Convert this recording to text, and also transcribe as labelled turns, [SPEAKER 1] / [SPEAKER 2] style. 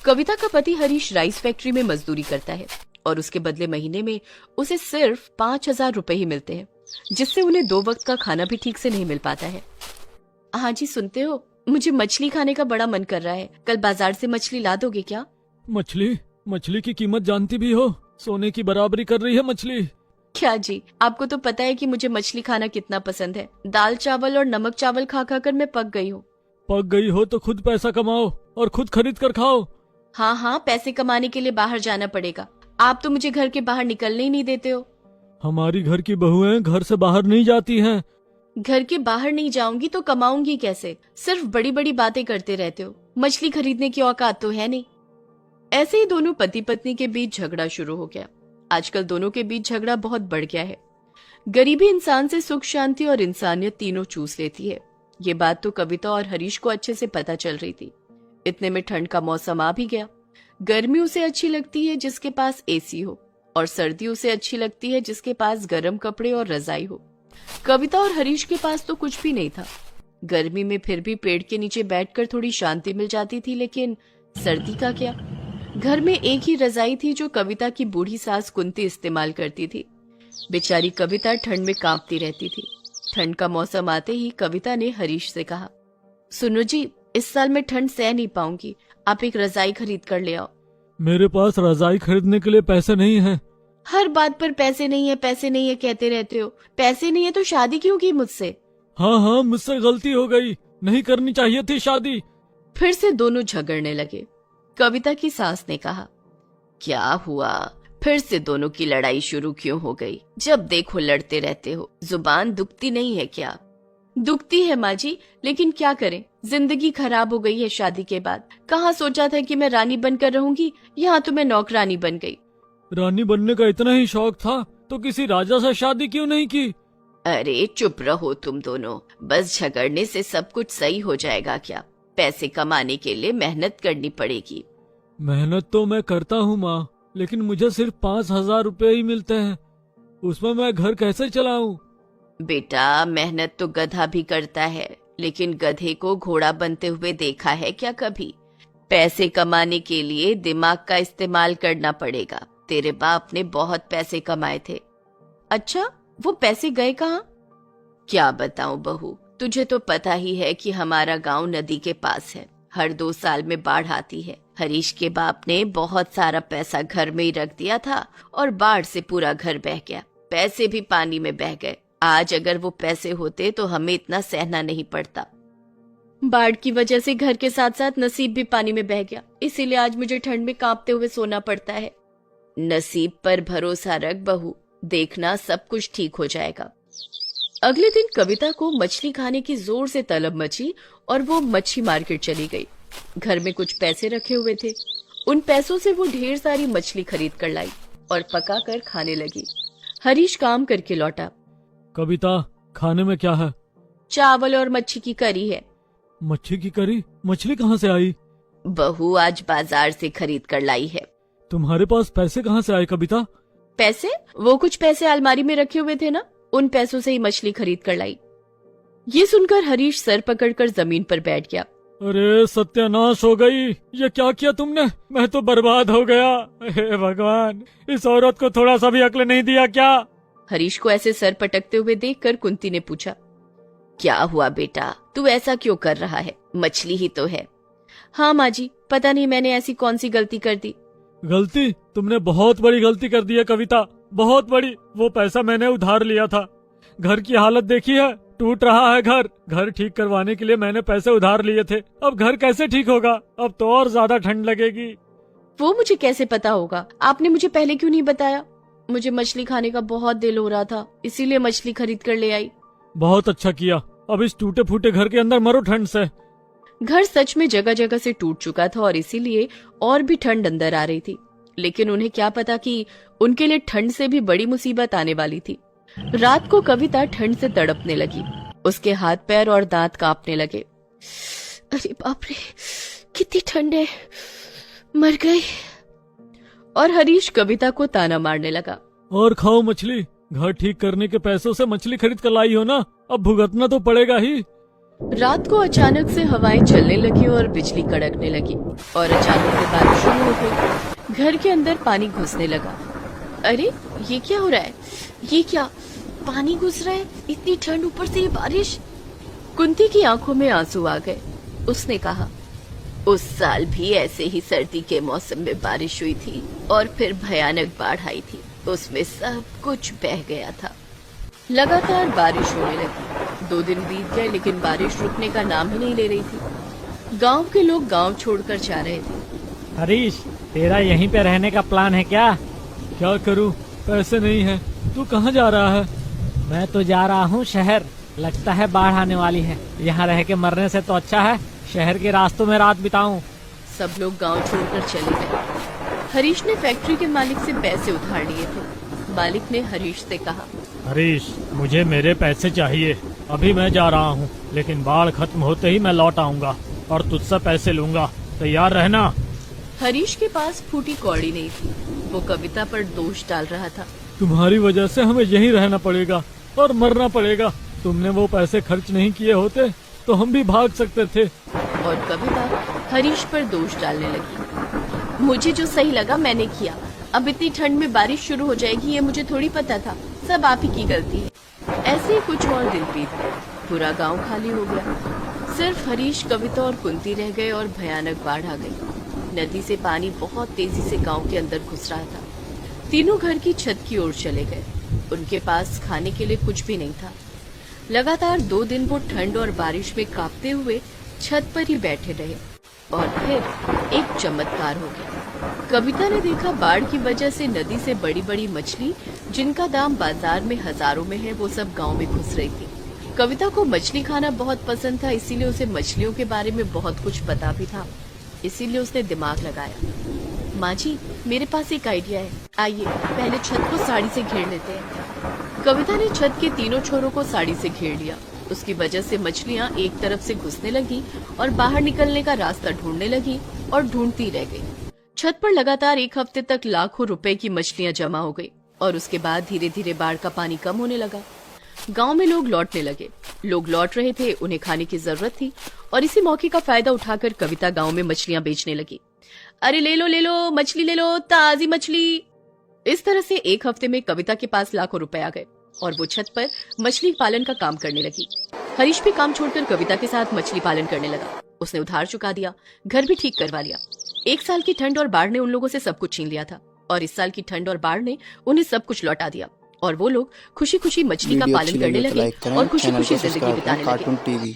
[SPEAKER 1] कविता का पति Harish rice factory में मजदूरी करता है और उसके बदले महीने में उसे सिर्फ 5,000 रुपए ही मिलते हैं, जिससे उन्हें 2 वक्त का खाना भी ठीक से नहीं मिल पाता है। हाँ जी, सुनते हो, मुझे मछली खाने का बड़ा मन कर रहा है। कल बाजार से मछली ला दोगे क्या?
[SPEAKER 2] मछली की कीमत जानती भी हो, सोने की बराबरी कर रही है मछली।
[SPEAKER 1] क्या जी, आपको तो पता है कि मुझे मछली खाना कितना पसंद है। दाल चावल और नमक चावल खा खा कर मैं पक गई हूँ।
[SPEAKER 2] पक गई हो तो खुद पैसा कमाओ और खुद खरीद कर खाओ।
[SPEAKER 1] हाँ, पैसे कमाने के लिए बाहर जाना पड़ेगा। आप तो मुझे घर के बाहर निकलने ही नहीं देते हो।
[SPEAKER 2] हमारी घर की बहुएं घर से बाहर नहीं जाती हैं।
[SPEAKER 1] घर के बाहर नहीं जाऊंगी तो कमाऊंगी कैसे? सिर्फ बड़ी बड़ी बातें करते रहते हो। मछली खरीदने की औकात तो है नहीं। ऐसे ही दोनों पति पत्नी के बीच झगड़ा शुरू हो गया। आजकल दोनों के बीच झगड़ा बहुत बढ़ गया है। गरीबी इंसान से सुख शांति और इंसानियत तीनों चूस लेती है। ये बात तो कविता और हरीश को अच्छे से पता चल रही थी। इतने में ठंड का मौसम आ भी गया। गर्मी उसे अच्छी लगती है जिसके पास एसी हो, और सर्दी उसे अच्छी लगती है जिसके पास गर्म कपड़े और रजाई हो। कविता और हरीश के पास तो कुछ भी नहीं था। गर्मी में फिर भी पेड़ के नीचे बैठकर थोड़ी शांति मिल जाती थी, लेकिन सर्दी का क्या? घर में एक ही रजाई थी जो कविता की बूढ़ी सास कुंती इस्तेमाल करती थी। बेचारी कविता ठंड में कांपती रहती थी। ठंड का मौसम आते ही कविता ने हरीश से कहा, सुनो जी, इस साल मैं ठंड सह नहीं पाऊंगी, आप एक रजाई खरीद कर ले आओ।
[SPEAKER 2] मेरे पास रजाई खरीदने के लिए पैसे नहीं हैं।
[SPEAKER 1] हर बात पर पैसे नहीं है कहते रहते हो। पैसे नहीं है तो शादी क्यों की मुझसे?
[SPEAKER 2] हाँ, मुझसे गलती हो गई, नहीं करनी चाहिए थी शादी।
[SPEAKER 1] फिर से दोनों झगड़ने लगे। कविता की सास ने कहा, क्या हुआ, फिर से दोनों की लड़ाई शुरू क्यों हो गई? जब देखो लड़ते रहते हो। जुबान दुखती नहीं है क्या? दुखती है माँ जी, लेकिन क्या करें, जिंदगी खराब हो गई है शादी के बाद। कहाँ सोचा था कि मैं रानी बनकर रहूंगी, यहाँ तो मैं नौकरानी बन गई।
[SPEAKER 2] रानी बनने का इतना ही शौक था तो किसी राजा से शादी क्यों नहीं की?
[SPEAKER 1] अरे चुप रहो तुम दोनों, बस झगड़ने से सब कुछ सही हो जाएगा क्या? पैसे कमाने के लिए मेहनत करनी पड़ेगी।
[SPEAKER 2] मेहनत तो मैं करता हूँ माँ, लेकिन मुझे सिर्फ 5,000 रुपए ही मिलते हैं। उसमें मैं घर कैसे चलाऊं?
[SPEAKER 1] बेटा, मेहनत तो गधा भी करता है, लेकिन गधे को घोड़ा बनते हुए देखा है क्या कभी? पैसे कमाने के लिए दिमाग का इस्तेमाल करना पड़ेगा। तेरे बाप ने बहुत पैसे कमाए थे। अच्छा, वो पैसे गए कहाँ? क्या बताऊं बहू, तुझे तो पता ही है कि हमारा गांव नदी के पास है। हर 2 साल में बाढ़ आती है। हरीश के बाप ने बहुत सारा पैसा घर में ही रख दिया था और बाढ़ से पूरा घर बह गया। पैसे भी पानी में बह गए। आज अगर वो पैसे होते तो हमें इतना सहना नहीं पड़ता। बाढ़ की वजह से घर के साथ साथ नसीब भी पानी में बह गया, इसीलिए आज मुझे ठंड में कांपते हुए सोना पड़ता है। नसीब पर भरोसा रख बहू, देखना सब कुछ ठीक हो जाएगा। अगले दिन कविता को मछली खाने की जोर से तलब मची और वो मच्छी मार्केट चली गई। घर में कुछ पैसे रखे हुए थे। उन पैसों से वो ढेर सारी मछली खरीद कर लाई और पका कर खाने लगी। हरीश काम करके लौटा।
[SPEAKER 2] कविता, खाने में क्या है?
[SPEAKER 1] चावल और मच्छी की करी है।
[SPEAKER 2] मच्छी की करी? मछली कहाँ से आई?
[SPEAKER 1] बहू आज बाजार से खरीद कर लाई है।
[SPEAKER 2] तुम्हारे पास पैसे कहाँ से आए कविता?
[SPEAKER 1] पैसे? वो कुछ पैसे अलमारी में रखे हुए थे ना, उन पैसों से ही मछली खरीद कर लाई। ये सुनकर हरीश सर पकड़कर जमीन पर बैठ गया।
[SPEAKER 2] अरे सत्यानाश हो गई, ये क्या किया तुमने? मैं तो बर्बाद हो गया। हे भगवान, इस औरत को थोड़ा सा भी अक्ल नहीं दिया क्या?
[SPEAKER 1] हरीश को ऐसे सर पटकते हुए देखकर कुंती ने पूछा, क्या हुआ बेटा, तू ऐसा क्यों कर रहा है? मछली ही तो है। हाँ माँ जी, पता नहीं मैंने ऐसी कौन सी गलती कर दी।
[SPEAKER 2] गलती? तुमने बहुत बड़ी गलती कर दी है कविता, बहुत बड़ी। वो पैसा मैंने उधार लिया था। घर की हालत देखी है, टूट रहा है घर। घर ठीक करवाने के लिए मैंने पैसे उधार लिए थे। अब घर कैसे ठीक होगा? अब तो और ज्यादा ठंड लगेगी।
[SPEAKER 1] वो मुझे कैसे पता होगा? आपने मुझे पहले क्यों नहीं बताया? मुझे मछली खाने का बहुत दिल हो रहा था, इसीलिए मछली खरीद कर ले आई।
[SPEAKER 2] बहुत अच्छा किया। अब इस टूटे फूटे घर के अंदर मरो ठंड से।
[SPEAKER 1] घर सच में जगह जगह से टूट चुका था और इसीलिए और भी ठंड अंदर आ रही थी। लेकिन उन्हें क्या पता कि उनके लिए ठंड से भी बड़ी मुसीबत आने वाली थी। रात को कविता ठंड से तड़पने लगी। उसके हाथ पैर और दांत कांपने लगे। अरे बाप रे, कितनी ठंड है, मर गई। और हरीश कविता को ताना मारने लगा।
[SPEAKER 2] और खाओ मछली, घर ठीक करने के पैसों से मछली खरीद कर लाई हो ना, अब भुगतना तो पड़ेगा ही।
[SPEAKER 1] रात को अचानक से हवाएं चलने लगी और बिजली कड़कने लगी और अचानक से बारिश शुरू हो गई। घर के अंदर पानी घुसने लगा। अरे ये क्या हो रहा है? ये क्या पानी घुस रहा है? इतनी ठंड, ऊपर से ये बारिश। कुंती की आंखों में आंसू आ गए। उसने कहा, उस साल भी ऐसे ही सर्दी के मौसम में बारिश हुई थी और फिर भयानक बाढ़ आई थी। उसमें सब कुछ बह गया था। लगातार बारिश होने लगी। 2 दिन बीत गए लेकिन बारिश रुकने का नाम ही नहीं ले रही थी। गांव के लोग गांव छोड़कर जा रहे थे।
[SPEAKER 3] हरीश, तेरा यहीं पे रहने का प्लान है क्या?
[SPEAKER 2] क्या करूं, पैसे नहीं है। तू कहाँ जा रहा है?
[SPEAKER 3] मैं तो जा रहा हूँ शहर। लगता है बाढ़ आने वाली है। यहाँ रह के मरने से तो अच्छा है शहर के रास्तों में रात बिताऊं।
[SPEAKER 1] सब लोग गांव छोड़कर चले गए। हरीश ने फैक्ट्री के मालिक से पैसे उधार लिए थे। मालिक ने हरीश से कहा,
[SPEAKER 2] हरीश, मुझे मेरे पैसे चाहिए। अभी मैं जा रहा हूँ, लेकिन बाढ़ खत्म होते ही मैं लौट आऊंगा और तुझसे पैसे लूंगा। तैयार रहना।
[SPEAKER 1] हरीश के पास फूटी कौड़ी नहीं थी। वो कविता पर दोष डाल रहा था।
[SPEAKER 2] तुम्हारी वजह से हमें यहीं रहना पड़ेगा और मरना पड़ेगा। तुमने वो पैसे खर्च नहीं किए होते तो हम भी भाग सकते थे।
[SPEAKER 1] और कविता हरीश पर दोष डालने लगी। मुझे जो सही लगा मैंने किया। अब इतनी ठंड में बारिश शुरू हो जाएगी ये मुझे थोड़ी पता था। सब आप ही की गलती है। ऐसे ही कुछ और दिन बीत गए। पूरा गांव खाली हो गया। सिर्फ हरीश, कविता और कुंती रह गए और भयानक बाढ़ आ गई। नदी से पानी बहुत तेजी से गांव के अंदर घुस रहा था। तीनों घर की छत की ओर चले गए। उनके पास खाने के लिए कुछ भी नहीं था। लगातार 2 दिन वो ठंड और बारिश में कांपते हुए छत पर ही बैठे रहे और फिर एक चमत्कार हो गया। कविता ने देखा बाढ़ की वजह से नदी से बड़ी बड़ी मछली, जिनका दाम बाजार में हजारों में है, वो सब गांव में घुस रही थी। कविता को मछली खाना बहुत पसंद था, इसीलिए उसे मछलियों के बारे में बहुत कुछ पता भी था। इसीलिए उसने दिमाग लगाया। माँ जी, मेरे पास एक आइडिया है। आइए पहले छत को साड़ी से घेर लेते हैं। कविता ने छत के तीनों छोरों को साड़ी से घेर लिया। उसकी वजह से मछलियां एक तरफ से घुसने लगी और बाहर निकलने का रास्ता ढूंढने लगी और ढूंढती रह गई। छत पर लगातार 1 हफ्ते तक लाखों रुपए की मछलियां जमा हो गई और उसके बाद धीरे धीरे बाढ़ का पानी कम होने लगा। गांव में लोग लौटने लगे। लोग लौट रहे थे, उन्हें खाने की जरूरत थी और इसी मौके का फायदा उठाकर कविता गांव में मछलियां बेचने लगी। अरे ले लो मछली ले लो, ताजी मछली। इस तरह से 1 हफ्ते में कविता के पास लाखों रुपए आ गए और वो छत पर मछली पालन का काम करने लगी। हरीश भी काम छोड़कर कविता के साथ मछली पालन करने लगा। उसने उधार चुका दिया, घर भी ठीक करवा लिया। 1 साल की ठंड और बाढ़ ने उन लोगों से सब कुछ छीन लिया था और इस साल की ठंड और बाढ़ ने उन्हें सब कुछ लौटा दिया और वो लोग खुशी खुशी मछली का पालन करने लगे और खुशी खुशी जिंदगी बिताने लगे।